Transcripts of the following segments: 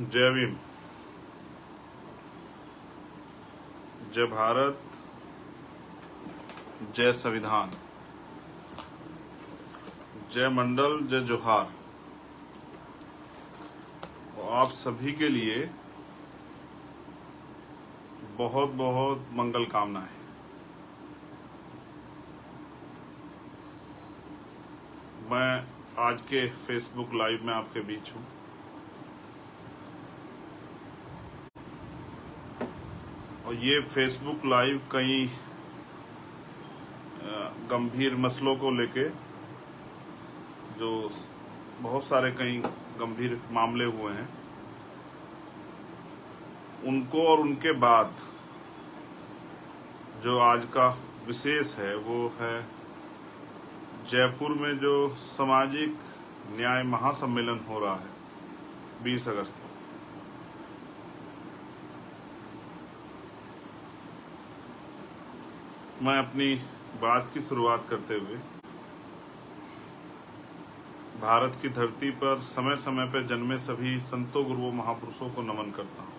जय भीम। जय भारत। जय संविधान। जय मंडल। जय जोहार। और आप सभी के लिए बहुत बहुत मंगल कामनाएं। मैं आज के फेसबुक लाइव में आपके बीच हूं। और ये फेसबुक लाइव कई गंभीर मसलों को लेके, जो बहुत सारे कई गंभीर मामले हुए हैं, उनको और उनके बाद जो आज का विशेष है वो है जयपुर में जो सामाजिक न्याय महासम्मेलन हो रहा है 20 अगस्त को। मैं अपनी बात की शुरुआत करते हुए भारत की धरती पर समय समय पर जन्मे सभी संतों, गुरुओं, महापुरुषों को नमन करता हूँ।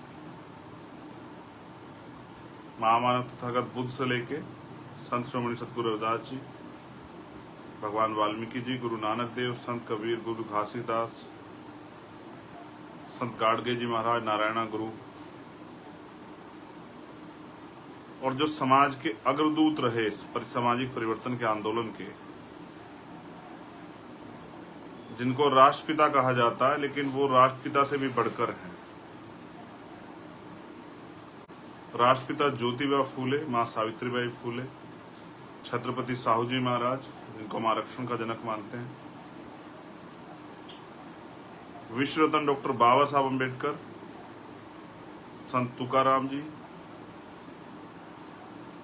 महामानव तथागत बुद्ध से लेके संत श्रोमणी सतगुरु रविदास जी, भगवान वाल्मीकि जी, गुरु नानक देव, संत कबीर, गुरु घासीदास, संत गाडगे जी महाराज, नारायणा गुरु, और जो समाज के अग्रदूत रहे सामाजिक परिवर्तन के आंदोलन के, जिनको राष्ट्रपिता कहा जाता है, लेकिन वो राष्ट्रपिता से भी बढ़कर हैं। राष्ट्रपिता ज्योतिबा फूले, मां सावित्रीबाई फूले, छत्रपति साहू जी महाराज, जिनको हम आरक्षण का जनक मानते हैं, विश्व रत्न डॉक्टर बाबा साहब अम्बेडकर, संत तुकाराम जी,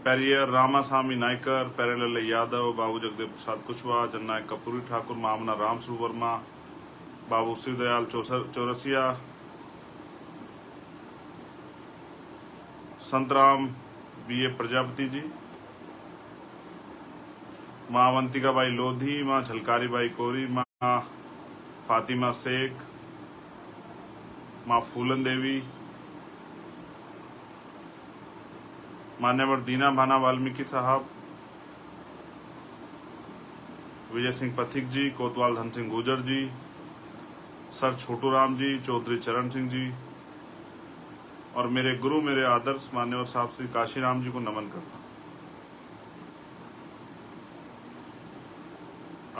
पेरियर रामास्वामी नायकर, प्यारेलाल यादव, बाबू जगदेव प्रसाद कुशवाहा, जननायक कपूरी ठाकुर, महामना रामस्वरूप वर्मा, बाबू शिवदयाल चौरसिया, संतराम B.A. प्रजापति जी, माँ अवंतिका बाई लोधी, माँ झलकारी बाई कोरी, माँ फातिमा शेख, माँ फूलन देवी, मान्यवर दीना भाना वाल्मीकि साहब, विजय सिंह पथिक जी, कोतवाल धन सिंह गुर्जर जी, सर छोटू राम जी, चौधरी चरण सिंह जी, और मेरे गुरु, मेरे आदर्श मान्यवर साहब श्री काशीराम जी को नमन करता हूं।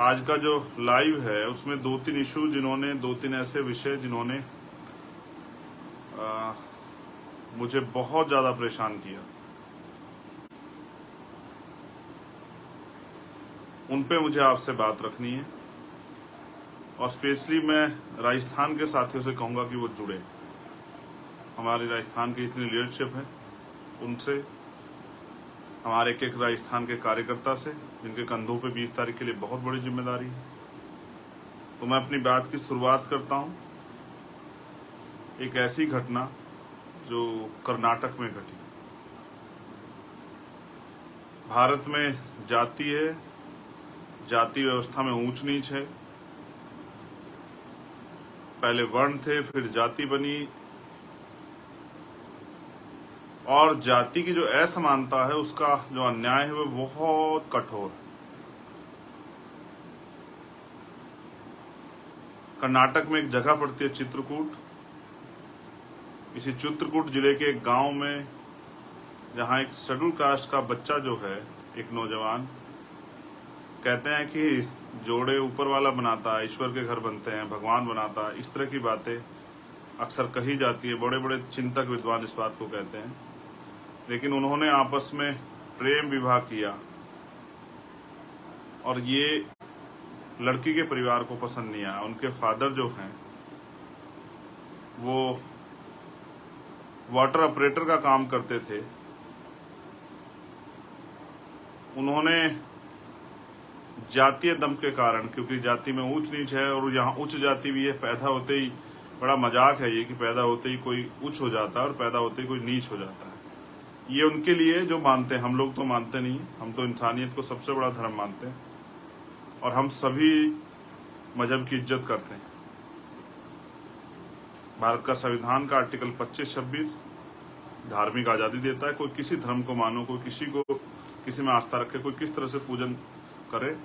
आज का जो लाइव है उसमें 2-3 इशू, जिन्होंने 2-3 ऐसे विषय जिन्होंने मुझे बहुत ज्यादा परेशान किया, उन पे मुझे आपसे बात रखनी है। और स्पेशली मैं राजस्थान के साथियों से कहूंगा कि वो जुड़े। हमारे राजस्थान की इतनी लीडरशिप है, उनसे, हमारे एक राजस्थान के कार्यकर्ता से, जिनके कंधों पे 20 तारीख के लिए बहुत बड़ी जिम्मेदारी है। तो मैं अपनी बात की शुरुआत करता हूं एक ऐसी घटना जो कर्नाटक में घटी। भारत में जाति है, जाति व्यवस्था में ऊंच नीच है। पहले वर्ण थे, फिर जाति बनी, और जाति की जो असमानता है, उसका जो अन्याय है वो बहुत कठोर है। कर्नाटक में एक जगह पड़ती है चित्रकूट। इसी चित्रकूट जिले के एक गांव में, जहां एक शेड्यूल कास्ट का बच्चा जो है, एक नौजवान, कहते हैं कि जोड़े ऊपर वाला बनाता है, ईश्वर के घर बनते हैं, भगवान बनाता है, इस तरह की बातें अक्सर कही जाती है। बड़े बड़े चिंतक विद्वान इस बात को कहते हैं। लेकिन उन्होंने आपस में प्रेम विवाह किया, और ये लड़की के परिवार को पसंद नहीं आया। उनके फादर जो हैं वो वाटर ऑपरेटर का काम करते थे। उन्होंने जातीय दम के कारण, क्योंकि जाति में ऊंच नीच है और यहाँ उच्च जाति भी है, पैदा होते ही, बड़ा मजाक है ये कि पैदा होते ही कोई उच्च हो जाता है और पैदा होते ही कोई नीच हो जाता है। ये उनके लिए जो मानते हैं, हम लोग तो मानते नहीं। हम तो इंसानियत को सबसे बड़ा धर्म मानते हैं, और हम सभी मजहब की इज्जत करते हैं। भारत का संविधान का आर्टिकल 25-26 धार्मिक आज़ादी देता है। कोई किसी धर्म को मानो, कोई किसी में आस्था रखे, कोई किस तरह से पूजन करे,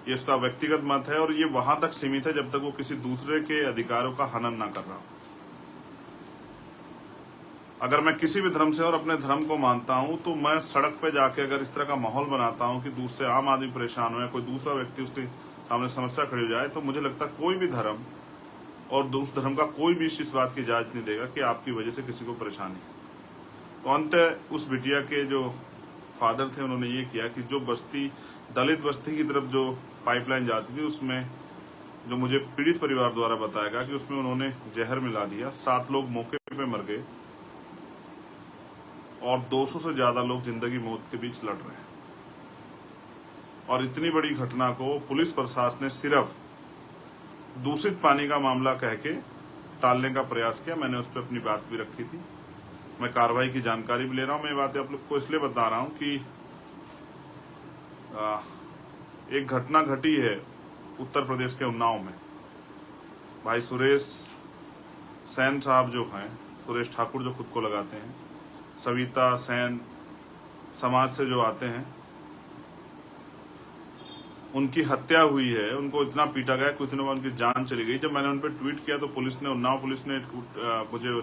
ये उसका व्यक्तिगत मत है और ये वहां तक सीमित है जब तक वो किसी दूसरे के अधिकारों का हनन ना कर रहा हो। अगर मैं किसी भी धर्म से और अपने धर्म को मानता हूं तो मैं सड़क पे जाके अगर इस तरह का माहौल बनाता हूं कि दूसरे आम आदमी परेशान हो या कोई दूसरा व्यक्ति उसके सामने समस्या खड़ी हो जाए, तो मुझे लगता है कोई भी धर्म और दूसरे धर्म का कोई भी इस बात की इजाजत नहीं देगा कि आपकी वजह से किसी को परेशानी। तो अंत उस बिटिया के जो फादर थे उन्होंने ये किया कि जो बस्ती, दलित बस्ती की तरफ जो पाइपलाइन जाती थी, उसमें जो मुझे पीड़ित परिवार द्वारा बताया गया कि उसमें उन्होंने जहर मिला दिया। 7 लोग मौके पे मर गए और 200 से ज्यादा लोग जिंदगी मौत के बीच लड़ रहे हैं। और इतनी बड़ी घटना को पुलिस प्रशासन ने सिर्फ दूषित पानी का मामला कह के टालने का प्रयास किया। मैंने उस पर अपनी बात भी रखी थी, मैं कार्रवाई की जानकारी भी ले रहा हूं। मैं बात आप लोग को इसलिए बता रहा हूं कि एक घटना घटी है उत्तर प्रदेश के उन्नाव में। भाई सुरेश सेन साहब जो हैं, सुरेश ठाकुर जो खुद को लगाते हैं, सविता सेन समाज से जो आते हैं, उनकी हत्या हुई है। उनको इतना पीटा गया कि इतने बार उनकी जान चली गई। जब मैंने उन पर ट्वीट किया तो पुलिस ने, उन्नाव पुलिस ने मुझे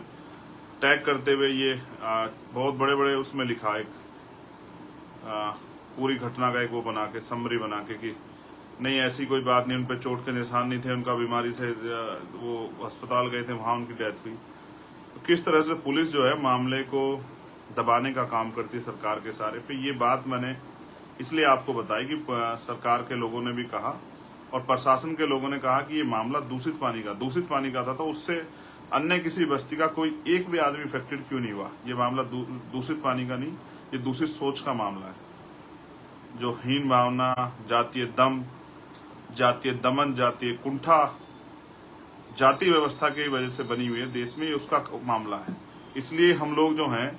टैग करते हुए ये बहुत बड़े बड़े उसमें लिखा, एक पूरी घटना का एक वो बना के, समरी बना के कि नहीं ऐसी कोई बात नहीं, उन पर चोट के निशान नहीं थे, उनका बीमारी से वो अस्पताल गए थे, वहां उनकी डेथ हुई। तो किस तरह से पुलिस जो है मामले को दबाने का काम करती है सरकार के सारे पे। ये बात मैंने इसलिए आपको बताई कि सरकार के लोगों ने भी कहा और प्रशासन के लोगों ने कहा कि ये मामला दूषित पानी का था, तो उससे अन्य किसी बस्ती का कोई एक भी आदमी इफेक्टेड क्यों नहीं हुआ। ये मामला दूषित पानी का नहीं, ये दूषित सोच का मामला है। जो हीन भावना, जातीय दम, जातीय दमन, जातीय कुंठा, जाति व्यवस्था की वजह से बनी हुई है देश में, ये उसका मामला है। इसलिए हम लोग जो हैं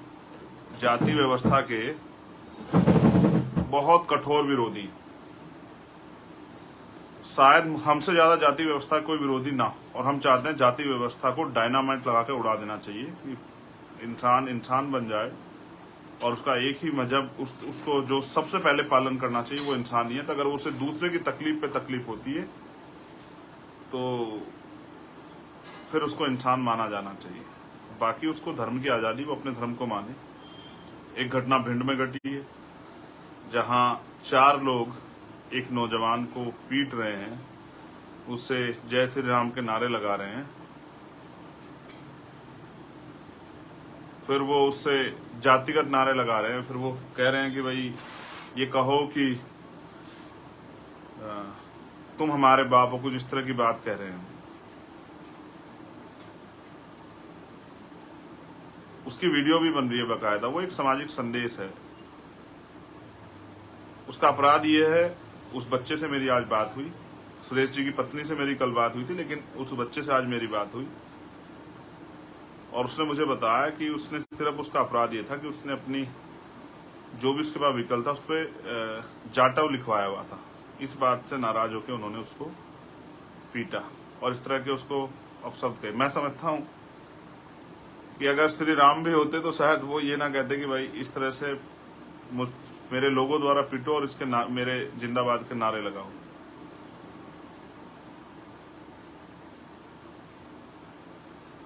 जाति व्यवस्था के बहुत कठोर विरोधी, शायद हमसे ज्यादा जाति व्यवस्था कोई विरोधी ना, और हम चाहते हैं जाति व्यवस्था को डायनामाइट लगा के उड़ा देना चाहिए कि इंसान बन जाए और उसका एक ही मजहब, उसको जो सबसे पहले पालन करना चाहिए वो इंसानियत। अगर उसे दूसरे की तकलीफ पे तकलीफ होती है तो फिर उसको इंसान माना जाना चाहिए। बाकी उसको धर्म की आज़ादी, वो अपने धर्म को माने। एक घटना भिंड में घटी है जहां 4 लोग एक नौजवान को पीट रहे हैं, उससे जय श्री राम के नारे लगा रहे हैं, फिर वो उससे जातिगत नारे लगा रहे हैं। फिर वो कह रहे हैं कि भाई ये कहो कि तुम हमारे बाप हो, कुछ इस तरह की बात कह रहे हैं। उसकी वीडियो भी बन रही है बाकायदा, वो एक सामाजिक संदेश है। उसका अपराध ये है, उस बच्चे से मेरी आज बात हुई, सुरेश जी की पत्नी से मेरी कल बात हुई थी, लेकिन उस बच्चे से आज मेरी बात हुई और उसने मुझे बताया कि उसने सिर्फ, उसका अपराध ये था कि उसने अपनी जो भी उसके पास व्हीकल था उस पर जाटव लिखवाया हुआ था। इस बात से नाराज होकर उन्होंने उसको पीटा और इस तरह के उसको अपशब्द कहे। मैं समझता हूँ कि अगर श्री राम भी होते तो शायद वो ये ना कहते कि भाई इस तरह से मेरे लोगों द्वारा पीटो और इसके मेरे जिंदाबाद के नारे लगाओ।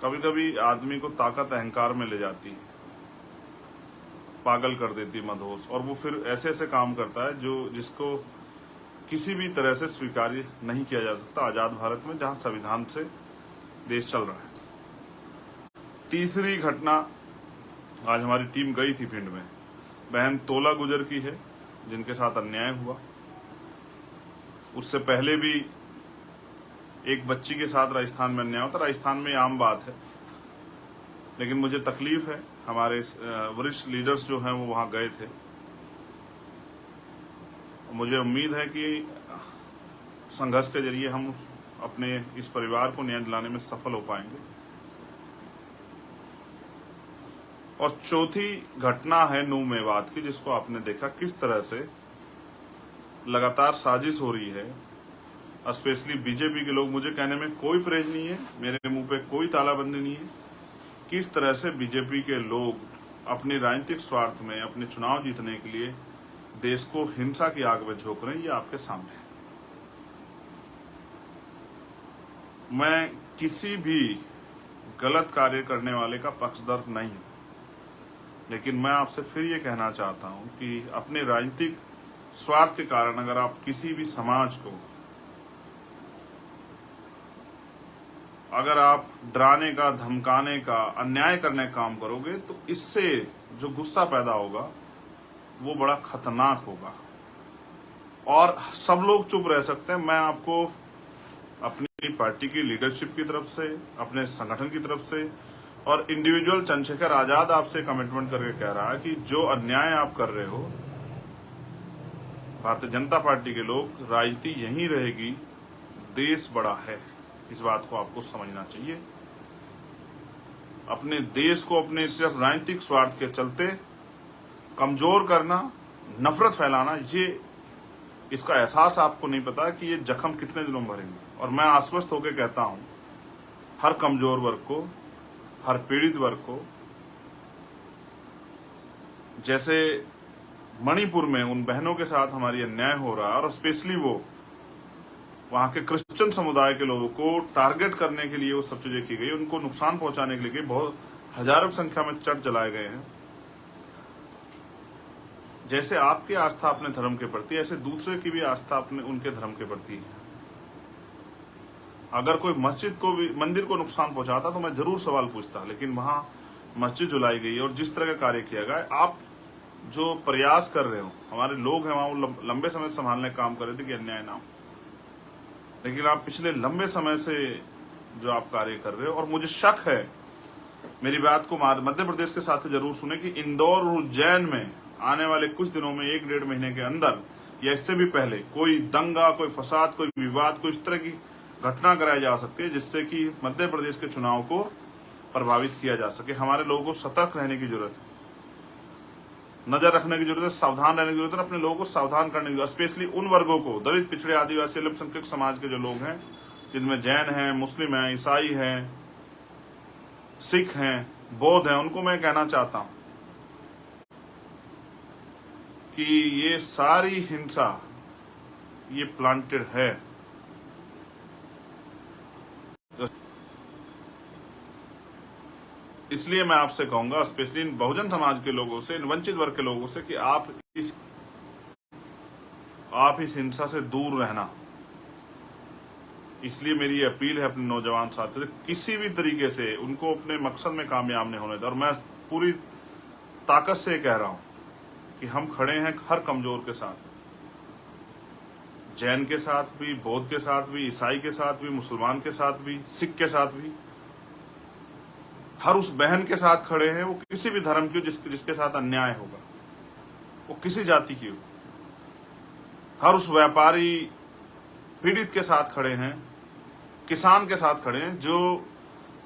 कभी कभी आदमी को ताकत अहंकार में ले जाती है, पागल कर देती है, मदहोश, और वो फिर ऐसे ऐसे काम करता है जिसको किसी भी तरह से स्वीकार्य नहीं किया जा सकता आजाद भारत में, जहां संविधान से देश चल रहा है। तीसरी घटना, आज हमारी टीम गई थी भिंड में। बहन तोला गुजर की है जिनके साथ अन्याय हुआ। उससे पहले भी एक बच्ची के साथ राजस्थान में अन्याय होता। राजस्थान में आम बात है, लेकिन मुझे तकलीफ है। हमारे वरिष्ठ लीडर्स जो हैं वो वहां गए थे। मुझे उम्मीद है कि संघर्ष के जरिए हम अपने इस परिवार को न्याय दिलाने में सफल हो पाएंगे। और चौथी घटना है नूह मेवात की, जिसको आपने देखा किस तरह से लगातार साजिश हो रही है स्पेशली बीजेपी के लोग, मुझे कहने में कोई परहेज नहीं है, मेरे मुंह पे कोई तालाबंदी नहीं है। किस तरह से बीजेपी के लोग अपने राजनीतिक स्वार्थ में अपने चुनाव जीतने के लिए देश को हिंसा की आग में झोंक रहे हैं, ये आपके सामने है। मैं किसी भी गलत कार्य करने वाले का पक्षधर नहीं हूं, लेकिन मैं आपसे फिर ये कहना चाहता हूं कि अपने राजनीतिक स्वार्थ के कारण अगर आप किसी भी समाज को अगर आप डराने का, धमकाने का, अन्याय करने का काम करोगे तो इससे जो गुस्सा पैदा होगा वो बड़ा खतरनाक होगा और सब लोग चुप रह सकते हैं। मैं आपको अपनी पार्टी की लीडरशिप की तरफ से, अपने संगठन की तरफ से और इंडिविजुअल चंद्रशेखर आजाद आपसे कमिटमेंट करके कह रहा है कि जो अन्याय आप कर रहे हो, भारतीय जनता पार्टी के लोग, राजनीति यहीं रहेगी, देश बड़ा है, इस बात को आपको समझना चाहिए। अपने देश को अपने सिर्फ राजनीतिक स्वार्थ के चलते कमजोर करना, नफरत फैलाना, ये इसका एहसास आपको नहीं पता कि ये जख्म कितने दिनों में भरेंगे। और मैं आश्वस्त होकर कहता हूं हर कमजोर वर्ग को, हर पीड़ित वर्ग को, जैसे मणिपुर में उन बहनों के साथ हमारी अन्याय हो रहा है और स्पेशली वो वहां के क्रिश्चियन समुदाय के लोगों को टारगेट करने के लिए वो सब चीजें की गई, उनको नुकसान पहुंचाने के लिए बहुत हजारों की संख्या में चर्च जलाए गए हैं। जैसे आपकी आस्था अपने धर्म के प्रति, ऐसे दूसरे की भी आस्था अपने उनके धर्म के प्रति है। अगर कोई मस्जिद को भी, मंदिर को नुकसान पहुंचाता तो मैं जरूर सवाल पूछता, लेकिन वहां मस्जिद जलाई गई और जिस तरह का कार्य किया गया, आप जो प्रयास कर रहे हो, हमारे लोग हैं वहां, वो लंबे समय से संभालने का काम कर रहे थे कि अन्याय ना हो, लेकिन आप पिछले लंबे समय से जो आप कार्य कर रहे हो, और मुझे शक है, मेरी बात को मध्य प्रदेश के साथ जरूर सुने कि इंदौर और उज्जैन में आने वाले कुछ दिनों में, 1-1.5 महीने के अंदर या इससे भी पहले कोई दंगा, कोई फसाद, कोई विवाद, कोई इस तरह की घटना कराई जा सकती है जिससे कि मध्य प्रदेश के चुनाव को प्रभावित किया जा सके। हमारे लोगों को सतर्क रहने की जरूरत है, नजर रखने की जरूरत है, सावधान रहने की जरूरत है, अपने लोगों को सावधान करने की जरूरत है। स्पेशली उन वर्गों को, दलित, पिछड़े, आदिवासी, अल्पसंख्यक समाज के जो लोग हैं, जिनमें जैन हैं, मुस्लिम हैं, ईसाई हैं, सिख हैं, बौद्ध हैं, उनको मैं कहना चाहता हूं कि ये सारी हिंसा ये प्लांटेड है। इसलिए मैं आपसे कहूंगा, स्पेशली इन बहुजन समाज के लोगों से, इन वंचित वर्ग के लोगों से, कि आप इस हिंसा से दूर रहना। इसलिए मेरी अपील है अपने नौजवान साथियों से, किसी भी तरीके से उनको अपने मकसद में कामयाब नहीं होने दें। और मैं पूरी ताकत से कह रहा हूं कि हम खड़े हैं हर कमजोर के साथ, जैन के साथ भी, बौद्ध के साथ भी, ईसाई के साथ भी, मुसलमान के साथ भी, सिख के साथ भी, हर उस बहन के साथ खड़े हैं, वो किसी भी धर्म की हो जिसके साथ अन्याय होगा, वो किसी जाति की हो। हर उस व्यापारी पीड़ित के साथ खड़े हैं, किसान के साथ खड़े हैं,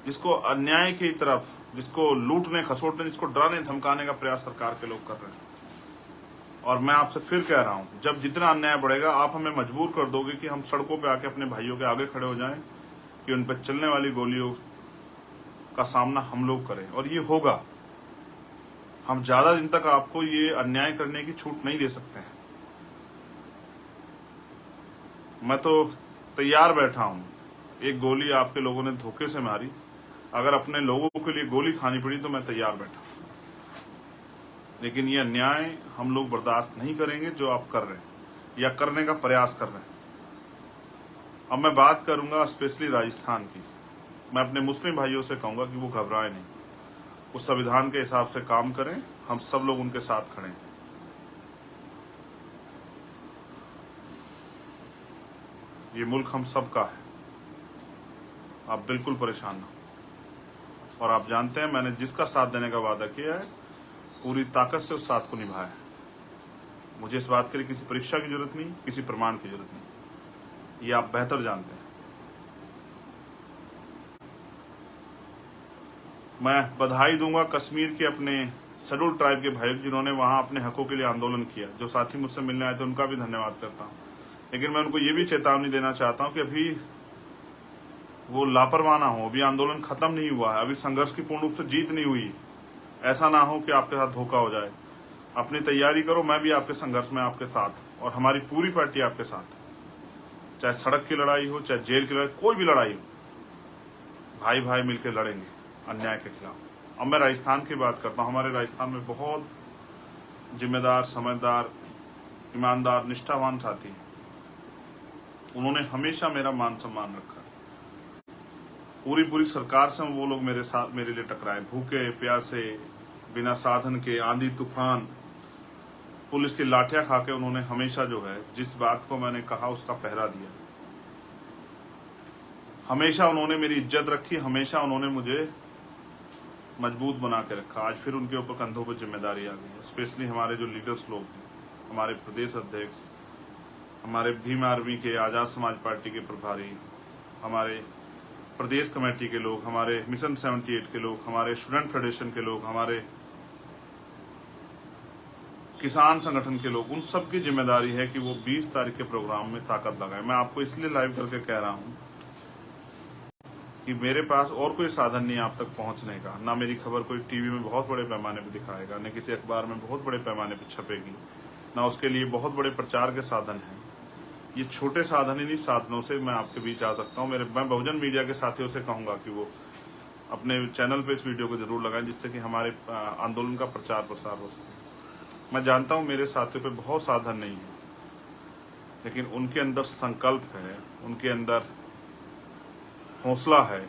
जिसको अन्याय की तरफ, जिसको लूटने, खसोटने, जिसको डराने, धमकाने का प्रयास सरकार के लोग कर रहे हैं। और मैं आपसे फिर कह रहा हूं, जब जितना अन्याय बढ़ेगा, आप हमें मजबूर कर दोगे कि हम सड़कों पे आके अपने भाइयों के आगे खड़े हो जाएं, कि उन पर चलने वाली गोलियों का सामना हम लोग करें। और ये होगा, हम ज्यादा दिन तक आपको ये अन्याय करने की छूट नहीं दे सकते हैं। मैं तो तैयार बैठा हूं, एक गोली आपके लोगों ने धोखे से मारी, अगर अपने लोगों के लिए गोली खानी पड़ी तो मैं तैयार बैठा, लेकिन ये अन्याय हम लोग बर्दाश्त नहीं करेंगे जो आप कर रहे हैं या करने का प्रयास कर रहे हैं। अब मैं बात करूंगा स्पेशली राजस्थान की। मैं अपने मुस्लिम भाइयों से कहूंगा कि वो घबराएं नहीं, उस संविधान के हिसाब से काम करें, हम सब लोग उनके साथ खड़े हैं। ये मुल्क हम सब का है, आप बिल्कुल परेशान ना हो। और आप जानते हैं, मैंने जिसका साथ देने का वादा किया है, पूरी ताकत से उस साथ को निभाया है। मुझे इस बात के लिए किसी परीक्षा की जरूरत नहीं, किसी प्रमाण की जरूरत नहीं, ये आप बेहतर जानते हैं। मैं बधाई दूंगा कश्मीर के अपने शेड्यूल ट्राइब के भाइयों, जिन्होंने वहां अपने हकों के लिए आंदोलन किया। जो साथी मुझसे मिलने आए थे, उनका भी धन्यवाद करता हूं। लेकिन मैं उनको ये भी चेतावनी देना चाहता हूं कि अभी वो लापरवाह ना हो, अभी आंदोलन खत्म नहीं हुआ है, अभी संघर्ष की पूर्ण रूप से जीत नहीं हुई। ऐसा ना हो कि आपके साथ धोखा हो जाए। अपनी तैयारी करो, मैं भी आपके संघर्ष में आपके साथ, और हमारी पूरी पार्टी आपके साथ। चाहे सड़क की लड़ाई हो, चाहे जेल की लड़ाई, कोई भी लड़ाई हो, भाई भाई मिलकर लड़ेंगे अन्याय के खिलाफ। अब मैं राजस्थान की बात करता हूँ। हमारे राजस्थान में बहुत जिम्मेदार, समझदार, ईमानदार, निष्ठावान साथी हैं। उन्होंने हमेशा मेरा मान सम्मान रखा। पूरी सरकार से वो लोग मेरे लिए टकराए, भूखे प्यासे, बिना साधन के, आंधी तूफान, पुलिस की लाठियां खा के उन्होंने हमेशा जो है जिस बात को मैंने कहा उसका पहरा दिया। हमेशा उन्होंने मेरी इज्जत रखी, हमेशा उन्होंने मुझे मजबूत बना के रखा। आज फिर उनके ऊपर कंधों पर जिम्मेदारी आ गई है। स्पेशली हमारे जो लीडर्स लोग हैं, हमारे प्रदेश अध्यक्ष, हमारे भीम आर्मी के, आजाद समाज पार्टी के प्रभारी, हमारे प्रदेश कमेटी के लोग, हमारे मिशन 78 के लोग, हमारे स्टूडेंट फेडरेशन के लोग, हमारे किसान संगठन के लोग, उन सब की जिम्मेदारी है कि वो 20 तारीख के प्रोग्राम में ताकत लगाए। मैं आपको इसलिए लाइव करके कह रहा हूं कि मेरे पास और कोई साधन नहीं है आप तक पहुंचने का। ना मेरी खबर कोई टीवी में बहुत बड़े पैमाने पर दिखाएगा, न किसी अखबार में बहुत बड़े पैमाने पर छपेगी, ना उसके लिए बहुत बड़े प्रचार के साधन हैं। ये छोटे साधन ही नहीं, साधनों से मैं आपके बीच आ सकता हूँ। मैं बहुजन मीडिया के साथियों से कहूंगा कि वो अपने चैनल पे इस वीडियो को जरूर लगाएं, जिससे कि हमारे आंदोलन का प्रचार प्रसार हो सके। मैं जानता हूँ मेरे साथियों पे बहुत साधन नहीं है, लेकिन उनके अंदर संकल्प है, उनके अंदर हौसला है,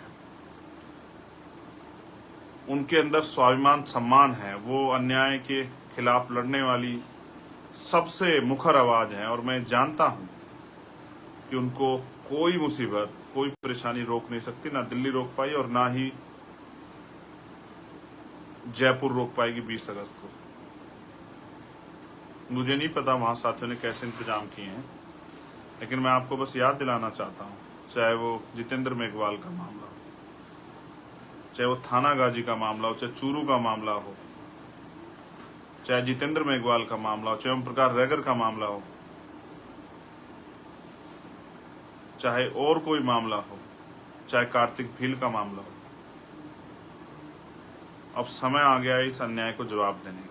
उनके अंदर स्वाभिमान, सम्मान है। वो अन्याय के खिलाफ लड़ने वाली सबसे मुखर आवाज है, और मैं जानता हूं कि उनको कोई मुसीबत, कोई परेशानी रोक नहीं सकती। ना दिल्ली रोक पाई और ना ही जयपुर रोक पाएगी 20 अगस्त को। मुझे नहीं पता वहां साथियों ने कैसे इंतजाम किए हैं, लेकिन मैं आपको बस याद दिलाना चाहता हूं, चाहे वो जितेंद्र मेघवाल का मामला हो, चाहे वो थाना गाजी का मामला हो, चाहे चूरू का मामला हो, चाहे जितेंद्र मेघवाल का मामला हो, चाहे ओम प्रकाश रैगर का मामला हो, चाहे और कोई मामला हो, चाहे कार्तिक भील का मामला हो, अब समय आ गया है इस अन्याय को जवाब देने का।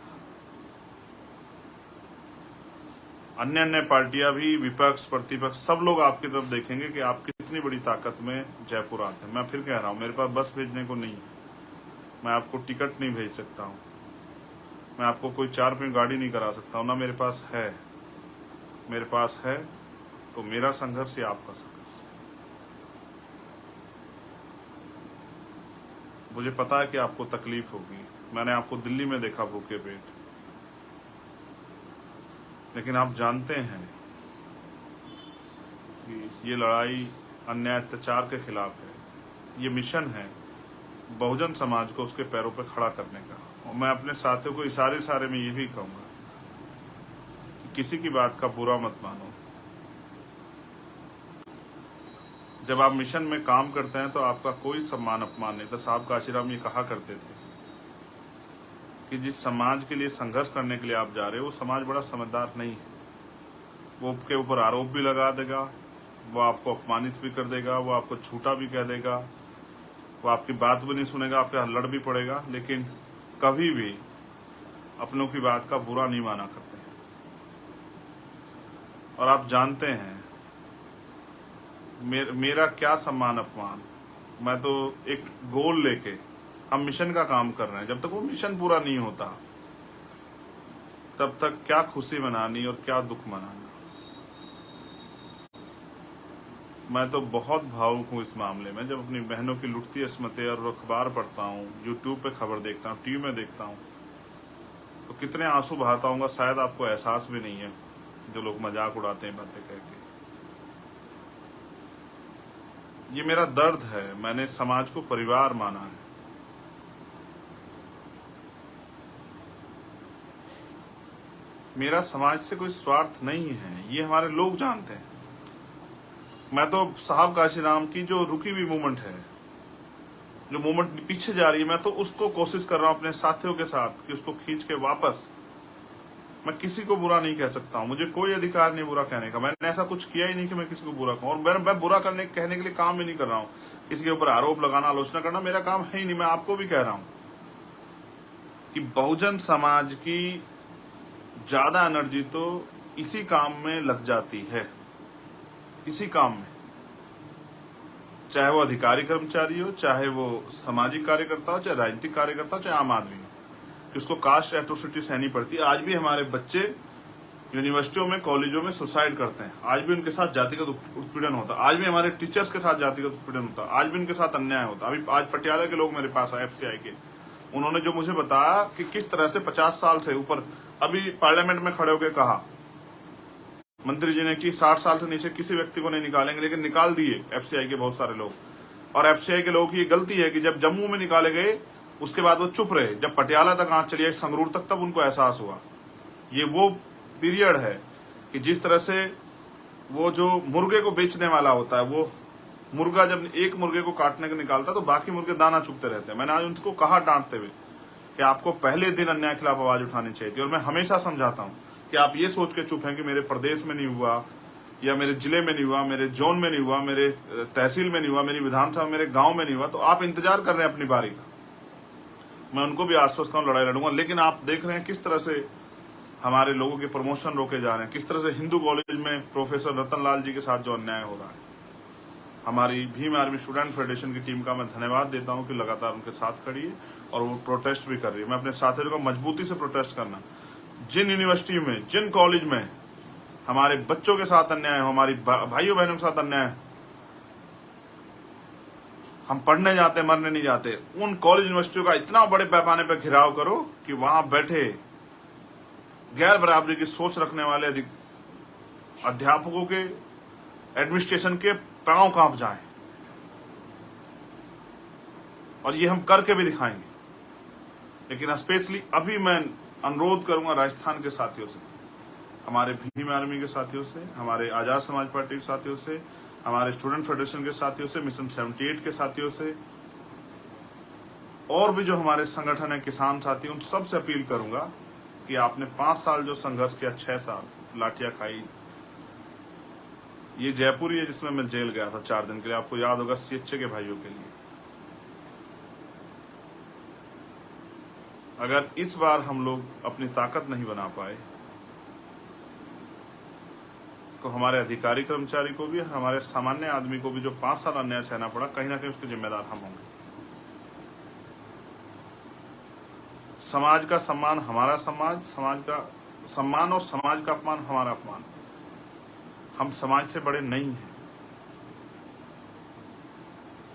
अन्य पार्टियां भी, विपक्ष, प्रतिपक्ष, सब लोग आपकी तरफ देखेंगे कि आप कितनी बड़ी ताकत में जयपुर आते हैं। मैं फिर कह रहा हूं, मेरे पास बस भेजने को नहीं है, मैं आपको टिकट नहीं भेज सकता हूं, मैं आपको कोई 4 पे गाड़ी नहीं करा सकता हूं, ना मेरे पास है। मेरे पास है तो मेरा संघर्ष या आपका संघर्ष। मुझे पता है कि आपको तकलीफ होगी। मैंने आपको दिल्ली में देखा भूखे पेट, लेकिन आप जानते हैं कि ये लड़ाई अन्याय अत्याचार के खिलाफ है। ये मिशन है बहुजन समाज को उसके पैरों पर खड़ा करने का। और मैं अपने साथियों को इशारे में ये भी कहूंगा कि किसी की बात का बुरा मत मानो। जब आप मिशन में काम करते हैं तो आपका कोई सम्मान अपमान नहीं था। साहब काशीराम ये कहा करते थे कि जिस समाज के लिए संघर्ष करने के लिए आप जा रहे हो, वो समाज बड़ा समझदार नहीं है। वो आपके ऊपर आरोप भी लगा देगा, वो आपको अपमानित भी कर देगा, वो आपको झूठा भी कह देगा, वो आपकी बात भी नहीं सुनेगा, आपके हाथ लड़ भी पड़ेगा, लेकिन कभी भी अपनों की बात का बुरा नहीं माना करते हैं। और आप जानते हैं मेरा क्या सम्मान अपमान। मैं तो एक गोल लेके, हम मिशन का काम कर रहे हैं, जब तक वो मिशन पूरा नहीं होता तब तक क्या खुशी मनानी और क्या दुख मनाना। मैं तो बहुत भावुक हूँ इस मामले में। जब अपनी बहनों की लुटती अस्मतें और अखबार पढ़ता हूँ, यूट्यूब पे खबर देखता हूँ, टीवी में देखता हूँ, तो कितने आंसू बहाता हूँगा शायद आपको एहसास भी नहीं है, जो लोग मजाक उड़ाते हैं बातें कह के। ये मेरा दर्द है। मैंने समाज को परिवार माना है। मेरा समाज से कोई स्वार्थ नहीं है, ये हमारे लोग जानते हैं। मैं तो साहब काशीराम की जो रुकी हुई मूवमेंट है, जो मूवमेंट पीछे जा रही है, मैं तो उसको कोशिश कर रहा हूं अपने साथियों के साथ कि उसको खींच के वापस मैं किसी को बुरा नहीं कह सकता हूँ, मुझे कोई अधिकार नहीं बुरा कहने का। मैंने ऐसा कुछ किया ही नहीं कि मैं किसी को बुरा कहूँ, और मैं बुरा कहने के लिए काम ही नहीं कर रहा हूँ। किसी के ऊपर आरोप लगाना, आलोचना करना मेरा काम है ही नहीं। मैं आपको भी कह रहा हूँ कि बहुजन समाज की ज्यादा एनर्जी तो इसी काम में लग जाती है, इसी काम में, चाहे वो अधिकारी कर्मचारी हो, चाहे वो सामाजिक कार्यकर्ता हो, चाहे राजनीतिक कार्यकर्ता हो, चाहे आम आदमी हो, कि उसको कास्ट एट्रोसिटी सहनी पड़ती है। आज भी हमारे बच्चे यूनिवर्सिटियों में, कॉलेजों में सुसाइड करते हैं, आज भी उनके साथ जातिगत उत्पीड़न होता है, आज भी हमारे टीचर्स के साथ जातिगत उत्पीड़न होता है, आज भी उनके साथ अन्याय होता है। अभी आज पटियाला के लोग मेरे पास आए, FCI के, उन्होंने जो मुझे बताया कि किस तरह से 50 साल से ऊपर, अभी पार्लियामेंट में खड़े होकर कहा मंत्री जी ने कि 60 साल से नीचे किसी व्यक्ति को नहीं निकालेंगे, लेकिन निकाल दिए FCI के बहुत सारे लोग। और FCI के लोगों की ये गलती है कि जब जम्मू में निकाले गए उसके बाद वो चुप रहे, जब पटियाला तक आंच चली आई, संगरूर तक, तब उनको एहसास हुआ। ये वो पीरियड है कि जिस तरह से वो जो मुर्गे को बेचने वाला होता है, वो मुर्गा जब एक मुर्गे को काटने को निकालता है तो बाकी मुर्गे दाना चुगते रहते हैं। मैंने आज उनको कहा डांटते हुए कि आपको पहले दिन अन्याय के खिलाफ आवाज उठानी चाहिए थी। और मैं हमेशा समझाता हूं कि आप ये सोच के चुप हैं कि मेरे प्रदेश में नहीं हुआ, या मेरे जिले में नहीं हुआ, मेरे जोन में नहीं हुआ, मेरे तहसील में नहीं हुआ, मेरी विधानसभा, मेरे गांव में नहीं हुआ, तो आप इंतजार कर रहे हैं अपनी बारी का। मैं उनको भी आश्वस्त करूं, लड़ाई लड़ूंगा। लेकिन आप देख रहे हैं किस तरह से हमारे लोगों के प्रमोशन रोके जा रहे हैं, किस तरह से हिंदू कॉलेज में प्रोफेसर रतन लाल जी के साथ जो अन्याय हो रहा है। हमारी भीम आर्मी स्टूडेंट फेडरेशन की टीम का मैं धन्यवाद देता हूं कि लगातार उनके साथ खड़ी है और वो प्रोटेस्ट भी कर रही है। मैं अपने साथियों को मजबूती से प्रोटेस्ट करना, जिन यूनिवर्सिटी में, जिन कॉलेज में हमारे बच्चों के साथ अन्याय हो, हमारी भाइयों बहनों के साथ अन्याय, हम पढ़ने जाते, मरने नहीं जाते, उन कॉलेज यूनिवर्सिटियों का इतना बड़े पैमाने पर घिराव करो कि वहां बैठे गैर बराबरी की सोच रखने वाले अध्यापकों के, एडमिनिस्ट्रेशन के पांव कांप जाएं। और ये हम करके भी दिखाएंगे। लेकिन स्पेशली अभी मैं अनुरोध करूंगा राजस्थान के साथियों से, हमारे भीम आर्मी के साथियों से, हमारे आजाद समाज पार्टी के साथियों से, हमारे स्टूडेंट फेडरेशन के साथियों से, मिशन 78 के साथियों से, और भी जो हमारे संगठन है, किसान साथी, उन सबसे अपील करूंगा कि आपने 5 साल जो संघर्ष किया, 6 साल लाठियां खाई, ये जयपुर ही है जिसमें मैं जेल गया था 4 दिन के लिए, आपको याद होगा, CHA के भाइयों के लिए। अगर इस बार हम लोग अपनी ताकत नहीं बना पाए तो हमारे अधिकारी कर्मचारी को भी, हमारे सामान्य आदमी को भी जो 5 साल अन्याय सहना पड़ा, कहीं ना कहीं उसके जिम्मेदार हम होंगे। समाज का सम्मान हमारा समाज, समाज का सम्मान, और समाज का अपमान हमारा अपमान। हम समाज से बड़े नहीं हैं।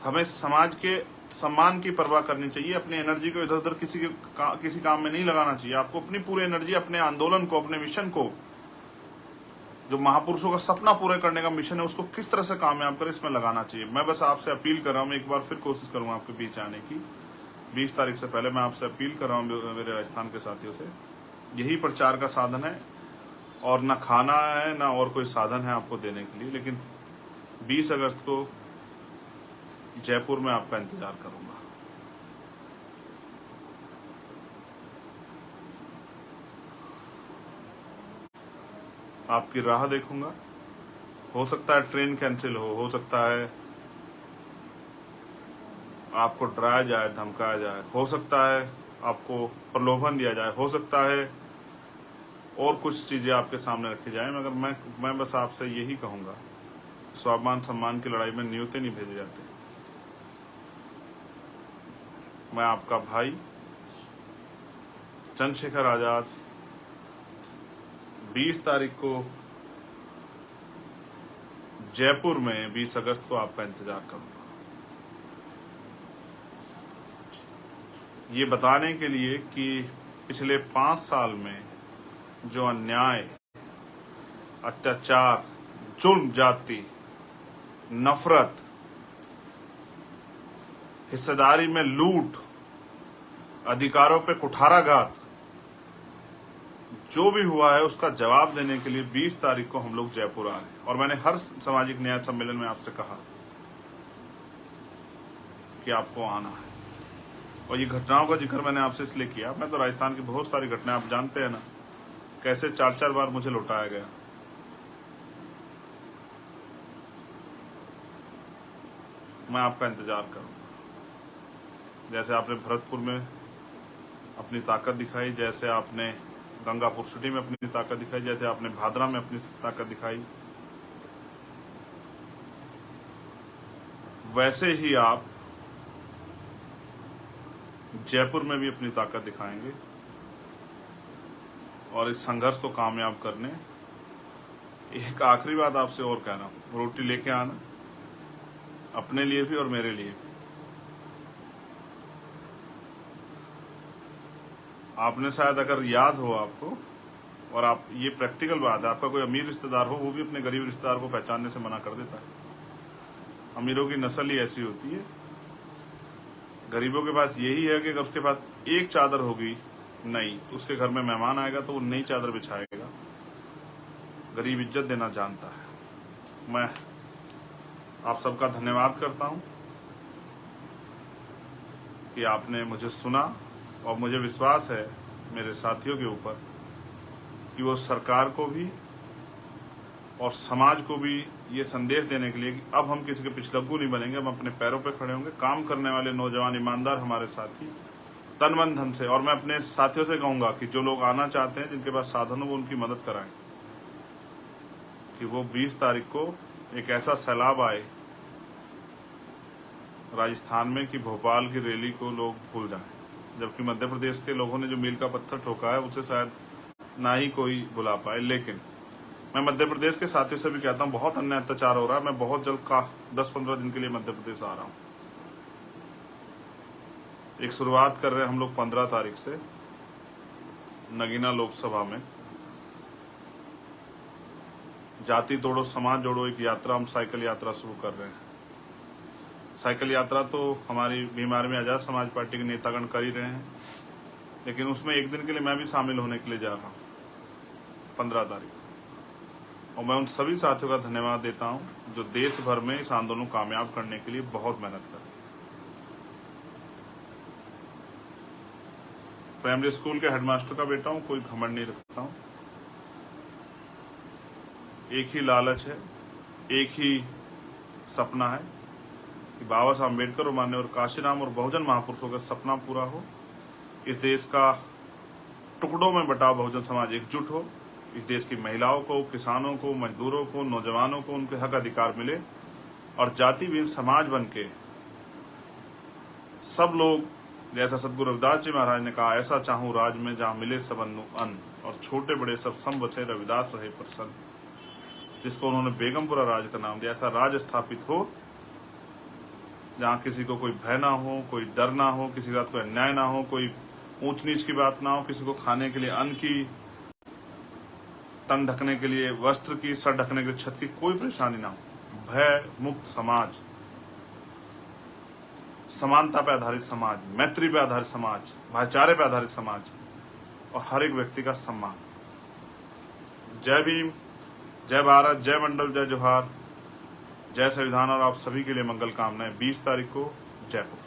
हमें समाज के सम्मान की परवाह करनी चाहिए। अपनी एनर्जी को इधर उधर किसी काम में नहीं लगाना चाहिए। आपको अपनी पूरी एनर्जी अपने आंदोलन को, अपने मिशन को, जो महापुरुषों का सपना पूरे करने का मिशन है, उसको किस तरह से कामयाब करें, इसमें लगाना चाहिए। मैं बस आपसे अपील कर रहा हूँ, एक बार फिर कोशिश करूंगा आपके बीच आने की। 20 तारीख से पहले मैं आपसे अपील कर रहा हूँ मेरे राजस्थान के साथियों से, यही प्रचार का साधन है, और ना खाना है ना और कोई साधन है आपको देने के लिए। लेकिन 20 अगस्त को जयपुर में आपका इंतजार करूंगा। आपकी राह देखूंगा। हो सकता है ट्रेन कैंसिल हो सकता है आपको डराया जाए, धमकाया जाए, हो सकता है आपको प्रलोभन दिया जाए, हो सकता है और कुछ चीजें आपके सामने रखी जाए, मगर मैं बस आपसे यही कहूंगा, स्वाभिमान सम्मान की लड़ाई में न्योते नहीं भेजे जाते। मैं आपका भाई चंद्रशेखर आजाद 20 तारीख को जयपुर में, 20 अगस्त को आपका इंतजार करूंगा, ये बताने के लिए कि पिछले 5 साल में जो अन्याय, अत्याचार, जुल्म, जाति, नफरत, हिस्सेदारी में लूट, अधिकारों पे कुठाराघात, जो भी हुआ है उसका जवाब देने के लिए 20 तारीख को हम लोग जयपुर आ रहे हैं। और मैंने हर सामाजिक न्याय सम्मेलन में आपसे कहा कि आपको आना है। और ये घटनाओं का जिक्र मैंने आपसे इसलिए किया, मैं तो राजस्थान की बहुत सारी घटनाएं, आप जानते हैं ना कैसे 4-4 बार मुझे लौटाया गया। मैं आपका इंतजार करूंगा। जैसे आपने भरतपुर में अपनी ताकत दिखाई, जैसे आपने गंगापुर सिटी में अपनी ताकत दिखाई, जैसे आपने भादरा में अपनी ताकत दिखाई, वैसे ही आप जयपुर में भी अपनी ताकत दिखाएंगे। और इस संघर्ष को कामयाब करने, एक आखिरी बात आपसे और कहना हूं, रोटी लेके आना, अपने लिए भी और मेरे लिए भी। आपने शायद, अगर याद हो आपको, और आप, ये प्रैक्टिकल बात है, आपका कोई अमीर रिश्तेदार हो, वो भी अपने गरीब रिश्तेदार को पहचानने से मना कर देता है। अमीरों की नस्ल ही ऐसी होती है। गरीबों के पास यही है कि अगर उसके पास एक चादर होगी नई, तो उसके घर में मेहमान आएगा तो वो नई चादर बिछाएगा। गरीब इज्जत देना जानता है। मैं आप सबका धन्यवाद करता हूं कि आपने मुझे सुना, और मुझे विश्वास है मेरे साथियों के ऊपर कि वो सरकार को भी और समाज को भी ये संदेश देने के लिए कि अब हम किसी के पिछलग्गू नहीं बनेंगे, हम अपने पैरों पे खड़े होंगे। काम करने वाले नौजवान ईमानदार हमारे साथी तन मन धन से, और मैं अपने साथियों से कहूंगा कि जो लोग आना चाहते हैं, जिनके पास साधन हो, वो उनकी मदद कराएं, कि वो 20 तारीख को एक ऐसा सैलाब आए राजस्थान में कि भोपाल की रैली को लोग भूल जाएं। जबकि मध्य प्रदेश के लोगों ने जो मील का पत्थर ठोका है, उसे शायद ना ही कोई भुला पाए। लेकिन मैं मध्य प्रदेश के साथियों से भी कहता हूं, बहुत अन्याय अत्याचार हो रहा है। मैं बहुत जल्द 10-15 दिन के लिए मध्य प्रदेश आ रहा हूं। एक शुरुआत कर रहे हैं हम लोग 15 तारीख से नगीना लोकसभा में। जाति तोड़ो समाज जोड़ो एक यात्रा, हम साइकिल यात्रा शुरू कर रहे हैं। साइकिल यात्रा तो हमारी बीमार में आजाद समाज पार्टी के नेतागण कर ही रहे हैं, लेकिन उसमें एक दिन के लिए मैं भी शामिल होने के लिए जा रहा हूं 15 तारीख। और मैं उन सभी साथियों का धन्यवाद देता हूं जो देश भर में इस आंदोलन को कामयाब करने के लिए बहुत मेहनत कर रहे हैं। प्राइमरी स्कूल के हेडमास्टर का बेटा हूं, कोई घमंड नहीं रखता हूं। एक ही लालच है, एक ही सपना है कि बाबा साहब अम्बेडकर और माननीय काशीराम और बहुजन महापुरुषों का सपना पूरा हो। इस देश का टुकड़ों में बटा बहुजन समाज एकजुट हो। इस देश की महिलाओं को, किसानों को, मजदूरों को, नौजवानों को उनके हक अधिकार मिले, और जाति विहीन समाज बन के सब लोग, जैसा सदगुरु रविदास जी महाराज ने कहा, ऐसा चाहूं राज में जहां मिले सबनु अन्न, और छोटे बड़े सब सम बचे रविदास रहे प्रसन्न, जिसको उन्होंने बेगमपुरा राज का नाम दिया। ऐसा राज स्थापित हो जहां किसी को कोई भय ना हो, कोई डर ना हो, किसी के साथ कोई अन्याय ना हो, कोई ऊंच नीच की बात ना हो, किसी को खाने के लिए अन्न की, तन ढकने के लिए वस्त्र की, सर ढकने के लिए छत की कोई परेशानी ना हो। भय मुक्त समाज, समानता पे आधारित समाज, मैत्री पे आधारित समाज, भाईचारे पे आधारित समाज, और हर एक व्यक्ति का सम्मान। जय भीम, जय भारत, जय मंडल, जय जोहार, जय संविधान, और आप सभी के लिए मंगल कामनाएं। 20 तारीख को जयपुर।